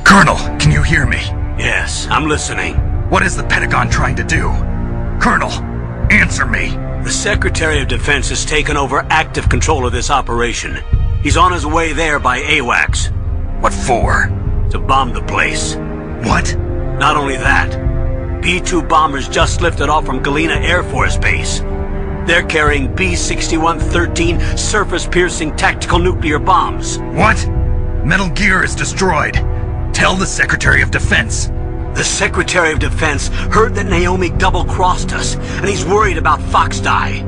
Colonel, can you hear me? Yes, I'm listening. What is the Pentagon trying to do? Colonel, answer me. The Secretary of Defense has taken over active control of this operation. He's on his way there by AWACS. What for? To bomb the place. What? Not only that, B-2 bombers just lifted off from Galena Air Force Base. They're carrying B-6113 surface-piercing tactical nuclear bombs. What? Metal Gear is destroyed. Tell the Secretary of Defense. The Secretary of Defense heard that Naomi double-crossed us, and he's worried about Fox-Die.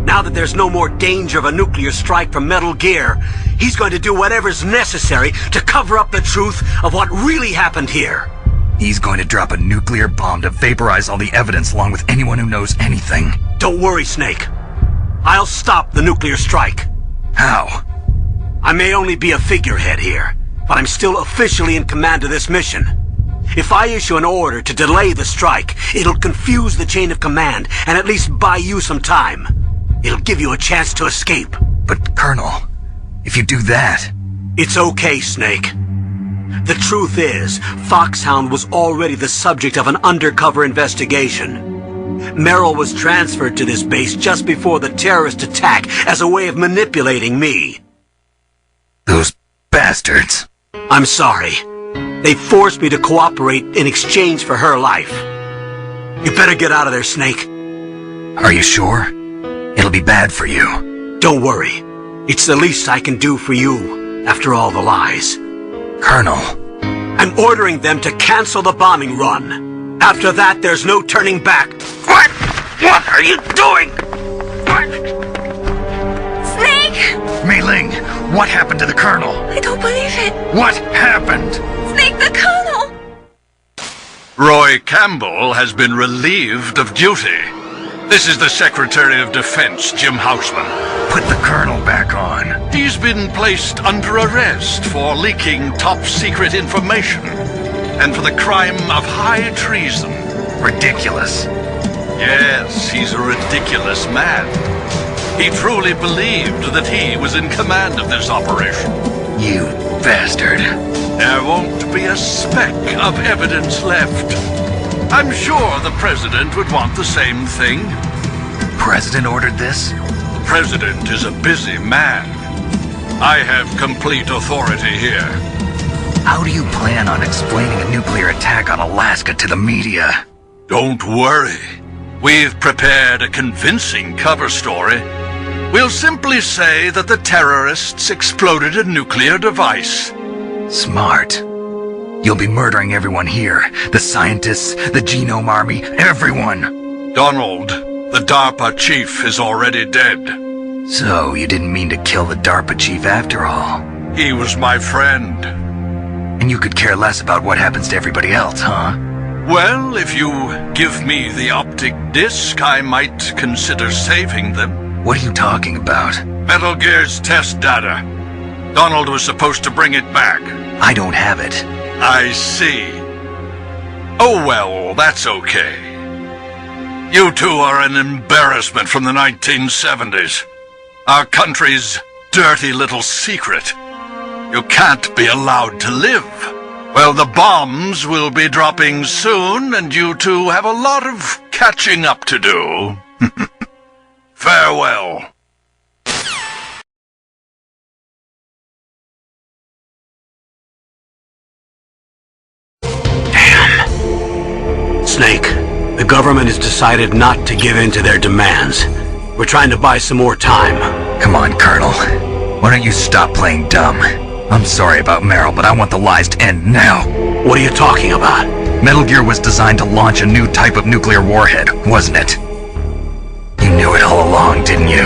Now that there's no more danger of a nuclear strike from Metal Gear, he's going to do whatever's necessary to cover up the truth of what really happened here. He's going to drop a nuclear bomb to vaporize all the evidence along with anyone who knows anything. Don't worry, Snake. I'll stop the nuclear strike. How? I may only be a figurehead here, but I'm still officially in command of this mission. If I issue an order to delay the strike, it'll confuse the chain of command and at least buy you some time. It'll give you a chance to escape. But, Colonel, if you do that... It's okay, Snake. The truth is, Foxhound was already the subject of an undercover investigation. Merrill was transferred to this base just before the terrorist attack as a way of manipulating me. Those bastards. I'm sorry. They forced me to cooperate in exchange for her life. You better get out of there, Snake. Are you sure? It'll be bad for you. Don't worry. It's the least I can do for you, after all the lies. Colonel. I'm ordering them to cancel the bombing run. After that, there's no turning back. What? What are you doing? What? Snake! Mei Ling, what happened to the Colonel? I don't believe it. What happened? Snake, the Colonel! Roy Campbell has been relieved of duty. This is the Secretary of Defense, Jim Houseman. Put the Colonel back on. He's been placed under arrest for leaking top-secret information and for the crime of high treason. Ridiculous. Yes, he's a ridiculous man. He truly believed that he was in command of this operation. You bastard. There won't be a speck of evidence left. I'm sure the President would want the same thing. President ordered this? The President is a busy man. I have complete authority here. How do you plan on explaining a nuclear attack on Alaska to the media? Don't worry. We've prepared a convincing cover story. We'll simply say that the terrorists exploded a nuclear device. Smart. You'll be murdering everyone here. The scientists, the Genome Army, everyone. Donald, the DARPA chief, is already dead. So, you didn't mean to kill the DARPA chief after all. He was my friend. And you could care less about what happens to everybody else, huh? Well, if you give me the optic disc, I might consider saving them. What are you talking about? Metal Gear's test data. Donald was supposed to bring it back. I don't have it. I see. Oh well, that's okay. You two are an embarrassment from the 1970s. Our country's dirty little secret. You can't be allowed to live. Well, the bombs will be dropping soon, and you two have a lot of catching up to do. Farewell. Snake, the government has decided not to give in to their demands. We're trying to buy some more time. Come on, Colonel. Why don't you stop playing dumb? I'm sorry about Merrill, but I want the lies to end now. What are you talking about? Metal Gear was designed to launch a new type of nuclear warhead, wasn't it? You knew it all along, didn't you?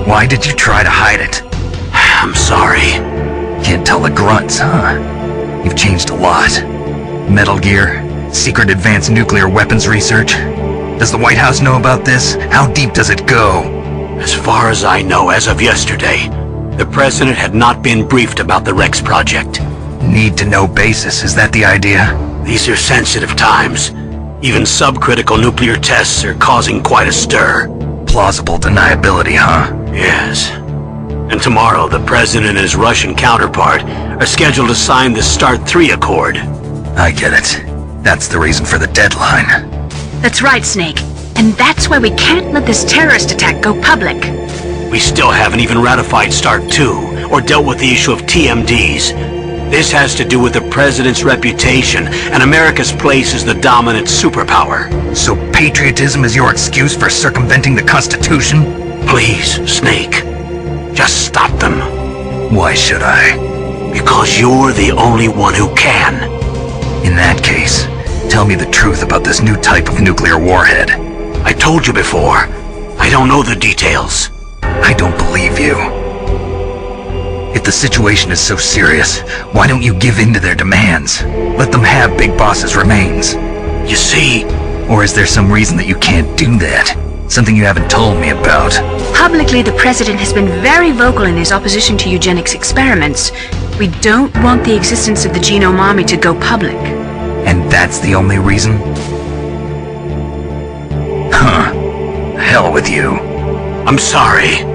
Why did you try to hide it? I'm sorry. Can't tell the grunts, huh? You've changed a lot. Metal Gear, secret advanced nuclear weapons research. Does the White House know about this? How deep does it go? As far as I know, as of yesterday, the President had not been briefed about the Rex project. Need-to-know basis, is that the idea? These are sensitive times. Even subcritical nuclear tests are causing quite a stir. Plausible deniability, huh? Yes. And tomorrow, the President and his Russian counterpart are scheduled to sign the START 3 Accord. I get it. That's the reason for the deadline. That's right, Snake. And that's why we can't let this terrorist attack go public. We still haven't even ratified START 2, or dealt with the issue of TMDs. This has to do with the President's reputation and America's place as the dominant superpower. So patriotism is your excuse for circumventing the Constitution? Please, Snake, just stop them. Why should I? Because you're the only one who can. In that case, tell me the truth about this new type of nuclear warhead. I told you before, I don't know the details. I don't believe you. If the situation is so serious, why don't you give in to their demands? Let them have Big Boss's remains. You see... Or is there some reason that you can't do that? Something you haven't told me about. Publicly, the President has been very vocal in his opposition to eugenics experiments. We don't want the existence of the Genome Army to go public. And that's the only reason? Huh. Hell with you. I'm sorry.